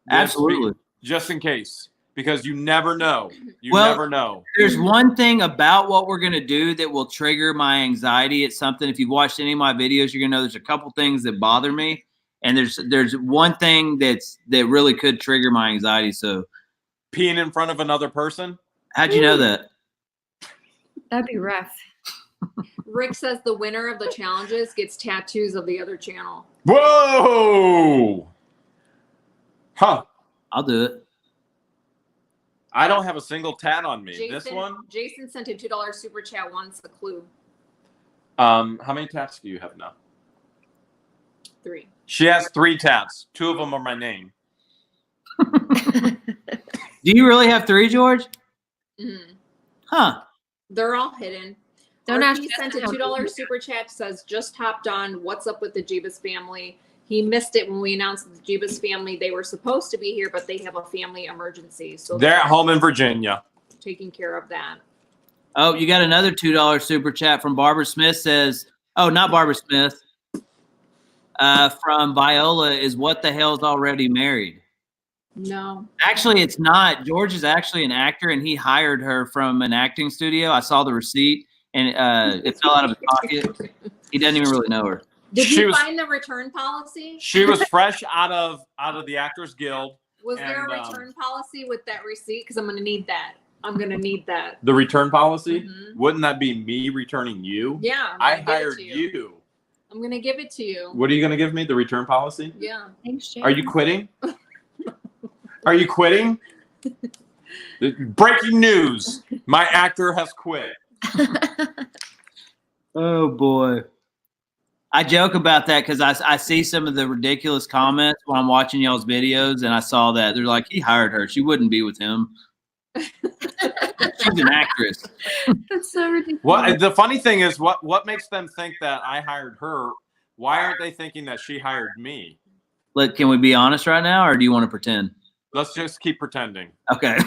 Absolutely. Just in case, because you never know. You Well, never know. There's one thing about what we're gonna do that will trigger my anxiety. It's something. If you've watched any of my videos, you're gonna know there's a couple things that bother me, and there's one thing that really could trigger my anxiety. So, Peeing in front of another person. how'd you know that? That'd be rough. Rick says the winner of the challenges gets tattoos of the other channel. Whoa! Huh. I'll do it. I don't have a single tat on me. Jason, This one? Jason sent a $2 super chat once. A clue. How many tats do you have now? 3. She has 3 tats. 2 of them are my name. Do you really have 3, George? Mm-hmm. Huh. They're all hidden. Don't ask He Justin sent a how $2 to- super chat. Says just hopped on. What's up with the Jeebus family? He missed it when we announced the Jeebus family. They were supposed to be here, but they have a family emergency, so They're at home in Virginia. taking care of that. Oh, you got another $2 super chat from Barbara Smith. Says, oh, not Barbara Smith. From Viola is what the hell's already married. No. Actually, it's not. George is actually an actor, and he hired her from an acting studio. I saw the receipt, and it fell out of his pocket. He doesn't even really know her. Did She you was- find the return policy? She was fresh out of the Actors Guild. Was there a and, return policy with that receipt? Because I'm going to need that. I'm going to need that. The return policy? Mhm. Wouldn't that be me returning you? Yeah. I'm I gonna give it hired to you. I'm going to give it to you. What are you going to give me? The return policy? Yeah. Thanks, Jay. Are you quitting? Are you quitting? Breaking news. My actor has quit. Oh, boy. I joke about that because I see some of the ridiculous comments when I'm watching y'all's videos, and I saw that. They're like, he hired her. She wouldn't be with him. She's an actress. That's so ridiculous. What the funny thing is, what makes them think that I hired her? Why aren't they thinking that she hired me? Look, can we be honest right now, or do you want to pretend? Let's just keep pretending. Okay.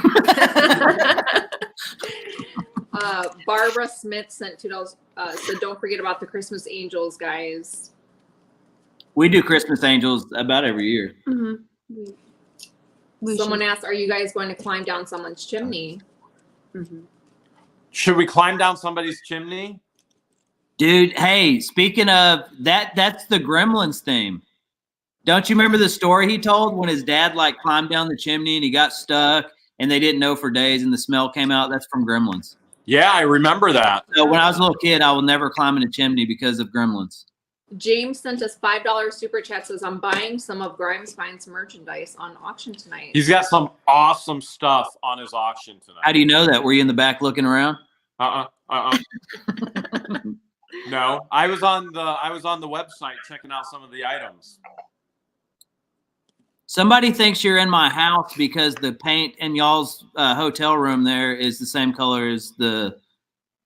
Barbara Smith sent $2. So don't forget about the Christmas Angels, guys. We do Christmas Angels about every year. Mhm. We Someone should. asked, "Are you guys going to climb down someone's chimney?" Mhm. Should we climb down somebody's chimney? Dude, hey, speaking of that, that's the Gremlins theme. Don't you remember the story he told when his dad like climbed down the chimney and he got stuck and they didn't know for days and the smell came out? That's from Gremlins. Yeah, I remember that. So when I was a little kid, I will never climb in a chimney because of Gremlins. James sent us $5 super chat. Says, "I'm buying some of Grimes Finds merchandise on auction tonight." He's got some awesome stuff on his auction How tonight. do you know that? Were you in the back looking around? No, I was on the website checking out some of the items. Somebody thinks you're in my house because the paint in y'all's hotel room there is the same color as the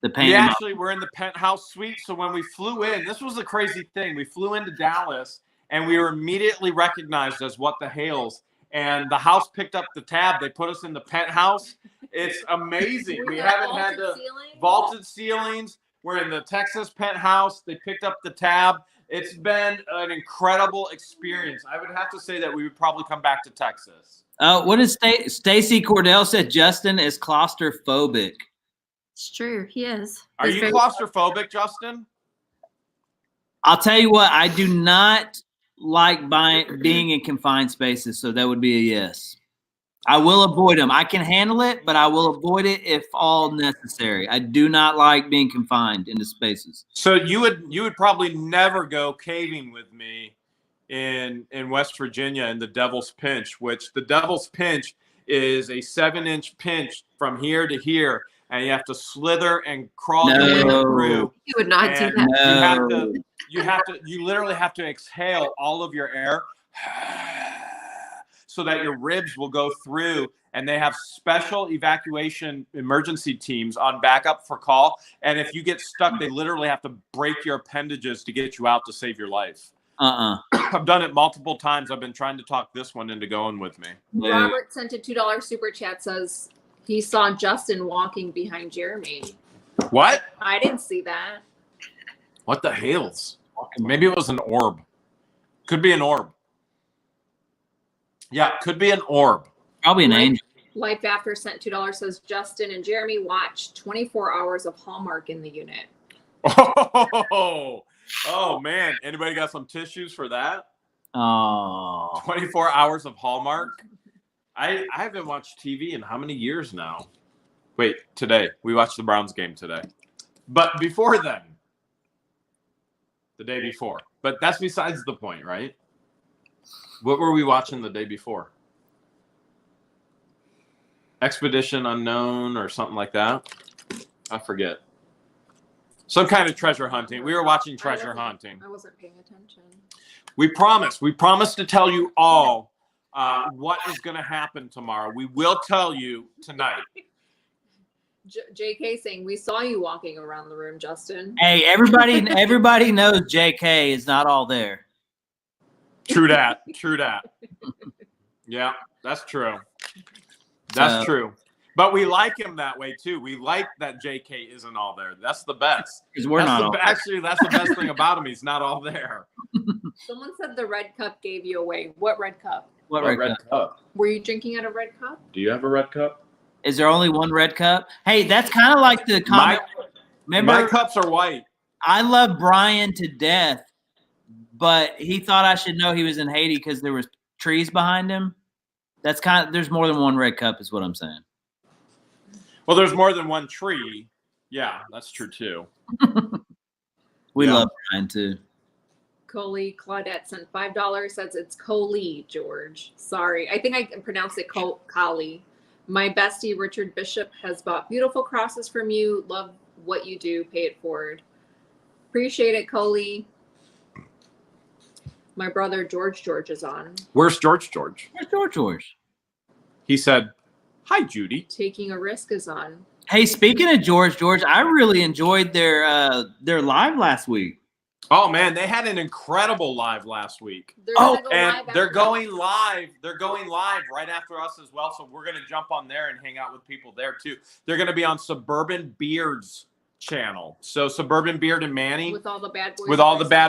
paint. We in my- actually were in the penthouse suite. So when we flew in, this was the crazy thing. We flew into Dallas and we were immediately recognized as what the Hales. And the house picked up the tab. They put us in the penthouse. It's amazing. We haven't had the vaulted ceilings. We're in the Texas penthouse. They picked up the tab. It's been an incredible experience. I would have to say that we would probably come back to Texas. What is Stacy Cordell said? Justin is claustrophobic. It's true. He is. Are He's you very- claustrophobic, Justin? I'll tell you what, I do not like being in confined spaces, so that would be a yes. I will avoid them. I can handle it, but I will avoid it if all necessary. I do not like being confined into spaces. So you would probably never go caving with me in West Virginia in the Devil's Pinch, which the Devil's Pinch is a 7-inch pinch from here to here, and you have to slither and crawl your way No. through. He would not do And that. you literally have to exhale all of your air so that your ribs will go through, and they have special evacuation emergency teams on backup for call. And if you get stuck, they literally have to break your appendages to get you out to save your life. I've done it multiple times. I've been trying to talk this one into going with me. Yeah. Robert sent a $2 super chat. Says he saw Justin walking behind Jeremy. What? I didn't see that. What the Hales? Maybe it was an orb. Could be an orb. Yeah, could be an orb. Probably an angel. Life After sent $2, says Justin and Jeremy watch 24 hours of Hallmark in the unit. Oh man. Anybody got some tissues for that? Oh, 24 hours of Hallmark. I haven't watched TV in how many years now? Wait, today. We watched the Browns game today. But before then, the day before. But that's besides the point, right? What were we watching the day before? Expedition Unknown or something like that? I forget. Some kind of treasure hunting. We were watching treasure hunting. I wasn't paying attention. We promised to tell you all what is going to happen tomorrow. We will tell you tonight. JK saying, we saw you walking around the room, Justin. hey, everybody knows JK is not all there. True that. Yeah, that's true. That's true. But we like him that way too. We like that JK isn't all there. That's the best. Because we're not all there. Actually, that's the best thing about him. He's not all there. Someone said the red cup gave you away. What red cup? What red cup? Were you drinking out of red cup? Do you have a red cup? Is there only one red cup? Hey, that's kind of like the comment. Remember, My cups are white. I love Brian to death, but he thought I should know he was in Haiti because there was trees behind him. That's there's more than one red cup is what I'm saying. Well, there's more than one tree. Yeah, that's true too. We love Brian too. Coley Claudette sent $5, says it's Coley, George. Sorry. I think I pronounced it Coley. My bestie, Richard Bishop, has bought beautiful crosses from you. Love what you do. Pay it forward. Appreciate it, Coley. My brother, George is on. Where's George? Where's George? He said, hi, Judy. Taking a Risk is on. Hey, speaking of George, I really enjoyed their live last week. Oh man, they had an incredible live last week. They're going live. They're going live right after us as well. So we're gonna jump on there and hang out with people there too. They're gonna be on Suburban Beard's channel. So Suburban Beard and Manny with all the bad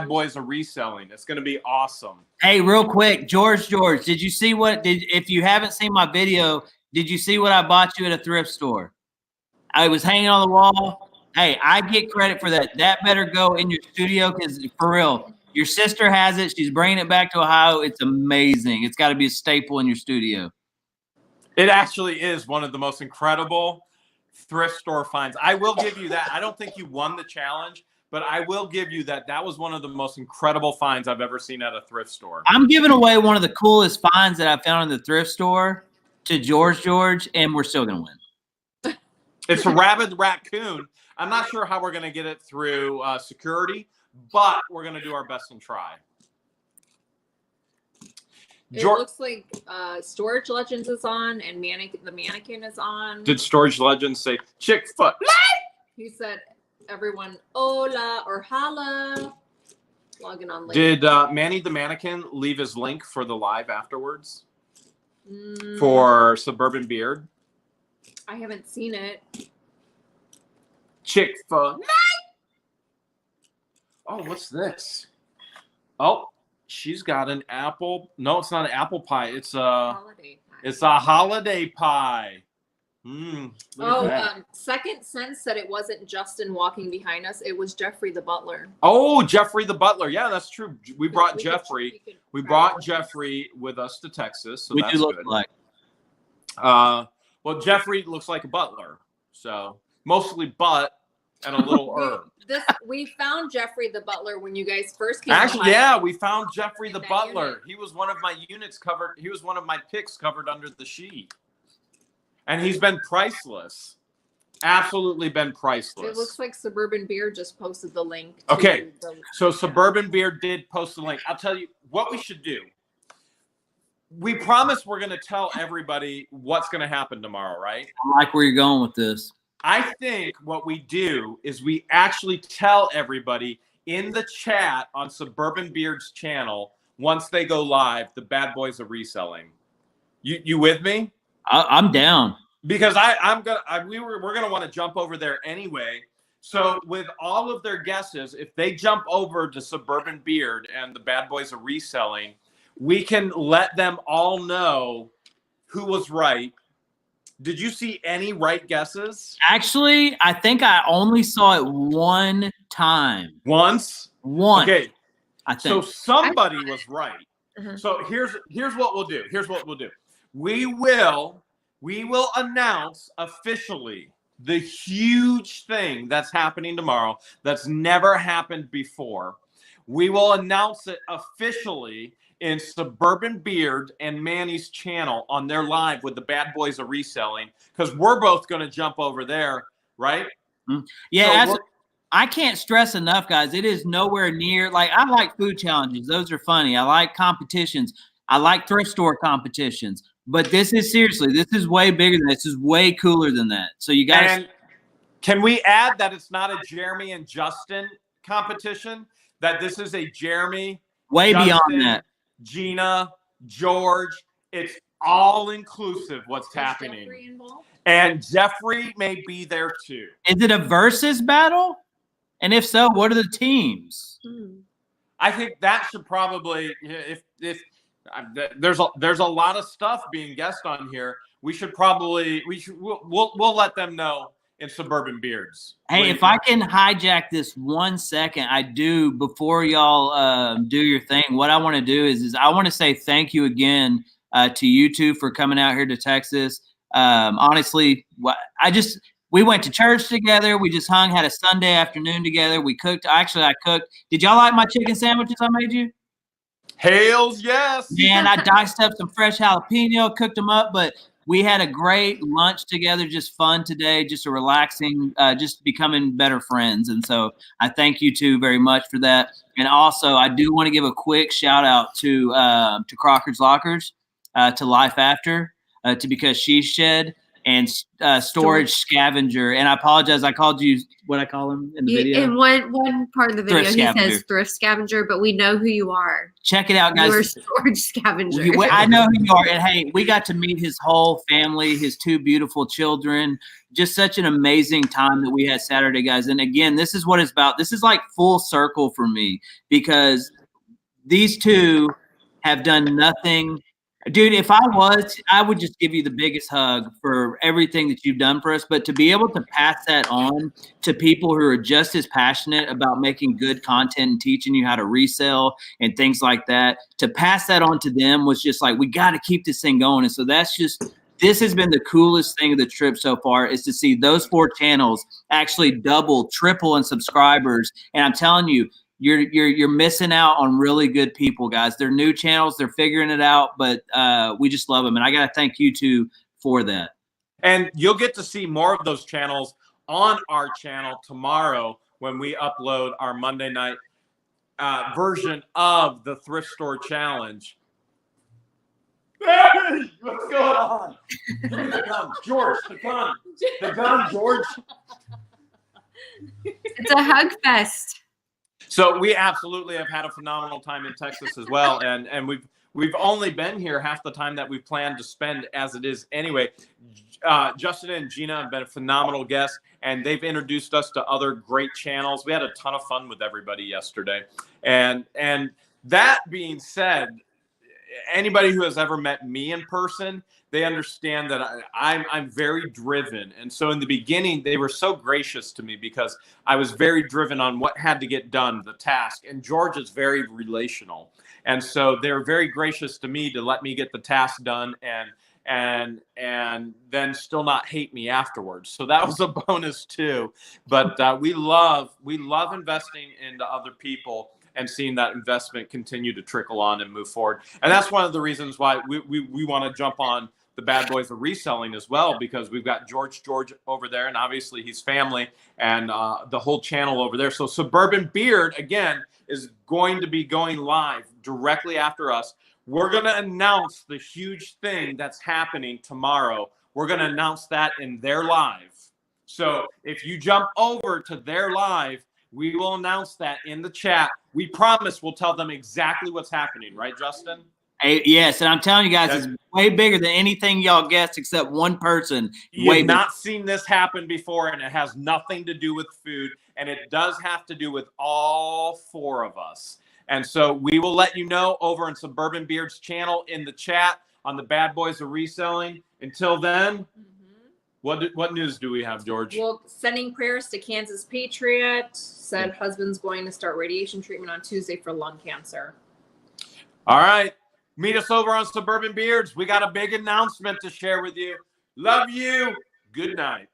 boys. Are reselling. It's gonna be awesome. Hey, real quick, George, did you see if you haven't seen my video, did you see what I bought you at a thrift store? I was hanging on the wall. Hey, I get credit for that. That better go in your studio because, for real, your sister has it. She's bringing it back to Ohio. It's amazing. It's got to be a staple in your studio. It actually is one of the most incredible thrift store finds. I will give you that. I don't think you won the challenge, but I will give you that. That was one of the most incredible finds I've ever seen at a thrift store. I'm giving away one of the coolest finds that I found in the thrift store to George, and we're still going to win. It's a rabid raccoon. I'm not sure how we're going to get it through security, but we're going to do our best and try. It looks like Storage Legends is on and the mannequin is on. Did Storage Legends say Chick-fil-A? He said, everyone, hola or holla. Logging on Did later. Manny the mannequin leave his link for the live afterwards? For Suburban Beard? I haven't seen it. Chick-fil-A. Oh, what's this? Oh, she's got an apple. No, it's not an apple pie. It's a Holiday pie. It's a holiday pie. Look at that. Second Sense said it wasn't Justin walking behind us. It was Jeffrey the Butler. Oh, Jeffrey the Butler. Yeah, that's true. We brought Jeffrey. We brought Jeffrey with us to Texas. So that's look good. like. Well, Jeffrey looks like a butler. So mostly butt and a little herb. We found Jeffrey the Butler when you guys first came. Actually, yeah, we found Jeffrey the Butler. Unit. He was one of my units covered. He was one of my picks covered under the sheet. And he's been priceless. Absolutely been priceless. It looks like Suburban Beard just posted the link. Okay. So Suburban Beard did post the link. I'll tell you what we should do. We promise we're going to tell everybody what's going to happen tomorrow, right? I like where you're going with this. I think what we do is we actually tell everybody in the chat on Suburban Beard's channel once they go live, the bad boys are reselling. You with me? I'm down. Because we're gonna want to jump over there anyway. So with all of their guesses, if they jump over to Suburban Beard and the bad boys are reselling, we can let them all know who was right Did you see any right guesses? Actually, I think I only saw it one time. Once? Once. Okay. I So think. somebody was right. Uh-huh. So here's what we'll do. Here's what we'll do. We will announce officially the huge thing that's happening tomorrow that's never happened before. We will announce it officially in Suburban Beard and Manny's channel on their live with the Bad Boys of Reselling, because we're both going to jump over there, right? Yeah, So I can't stress enough, guys. It is nowhere near like I like food challenges. Those are funny. I like competitions. I like thrift store competitions. But this is seriously, this is way bigger than that. This is way cooler than that. So you guys, and can we add that it's not a Jeremy and Justin competition? That this is a Jeremy, way Justin, beyond that. Gina, George. It's all inclusive what's Is happening. Jeffrey involved? And Jeffrey may be there too. Is it a versus battle? And if so, what are the teams? I think that should probably, if there's a lot of stuff being guessed on here, we'll let them know in Suburban Beards. Hey, if I can hijack this 1 second, I do before y'all do your thing. What I want to do is I want to say thank you again to you two for coming out here to Texas. Honestly, we went to church together. We just hung, had a Sunday afternoon together. We cooked. Actually, I cooked. Did y'all like my chicken sandwiches I made you? Hales, yes. Man, I diced up some fresh jalapeno, cooked them up, but we had a great lunch together, just fun today, just a relaxing, just becoming better friends. And so I thank you two very much for that. And also, I do want to give a quick shout out to Crocker's Lockers, to Life After, to Because She Shed, and Storage Scavenger. And I apologize, I called you what I call him in the video. In one part of the video, Thrift he Scavenger. says Thrift Scavenger, but we know who you are. Check it out, guys. You're Storage Scavenger. I know who you are. And hey, we got to meet his whole family, his two beautiful children. Just such an amazing time that we had Saturday, guys. And again, this is what it's about. This is like full circle for me because these two have done nothing. Dude, if I would just give you the biggest hug for everything that you've done for us. But to be able to pass that on to people who are just as passionate about making good content and teaching you how to resell and things like that, to pass that on to them was just like, we got to keep this thing going. And so this has been the coolest thing of the trip so far, is to see those 4 channels actually double, triple in subscribers. And I'm telling you, you're missing out on really good people, guys. They're new channels, they're figuring it out, but we just love them. And I got to thank you two for that. And you'll get to see more of those channels on our channel tomorrow when we upload our Monday night version of the Thrift Store Challenge. Hey, what's going on? Give me the gun, George. The gun, George. It's a hug fest. So we absolutely have had a phenomenal time in Texas as well, and we've only been here half the time that we planned to spend as it is anyway. Justin and Gina have been a phenomenal guest, and they've introduced us to other great channels. We had a ton of fun with everybody yesterday, and that being said, anybody who has ever met me in person, they understand that I'm very driven. And so in the beginning, they were so gracious to me because I was very driven on what had to get done, the task. And George is very relational. And so they're very gracious to me to let me get the task done and then still not hate me afterwards. So that was a bonus too. But we love investing into other people and seeing that investment continue to trickle on and move forward. And that's one of the reasons why we want to jump on the Bad Boys of Reselling as well, because we've got George over there, and obviously his family and the whole channel over there. So Suburban Beard, again, is going to be going live directly after us. We're going to announce the huge thing that's happening tomorrow. We're going to announce that in their live. So if you jump over to their live, we will announce that in the chat. We promise we'll tell them exactly what's happening. Right, Justin? Hey, yes, and I'm telling you guys, it's way bigger than anything y'all guessed except one person. You've not seen this happen before, and it has nothing to do with food, and it does have to do with all 4 of us. And so we will let you know over in Suburban Beard's channel in the chat on the Bad Boys of Reselling. Until then, What news do we have, George? Well, sending prayers to Kansas Patriot. Said husband's going to start radiation treatment on Tuesday for lung cancer. All right. Meet us over on Suburban Beards. We got a big announcement to share with you. Love you. Good night.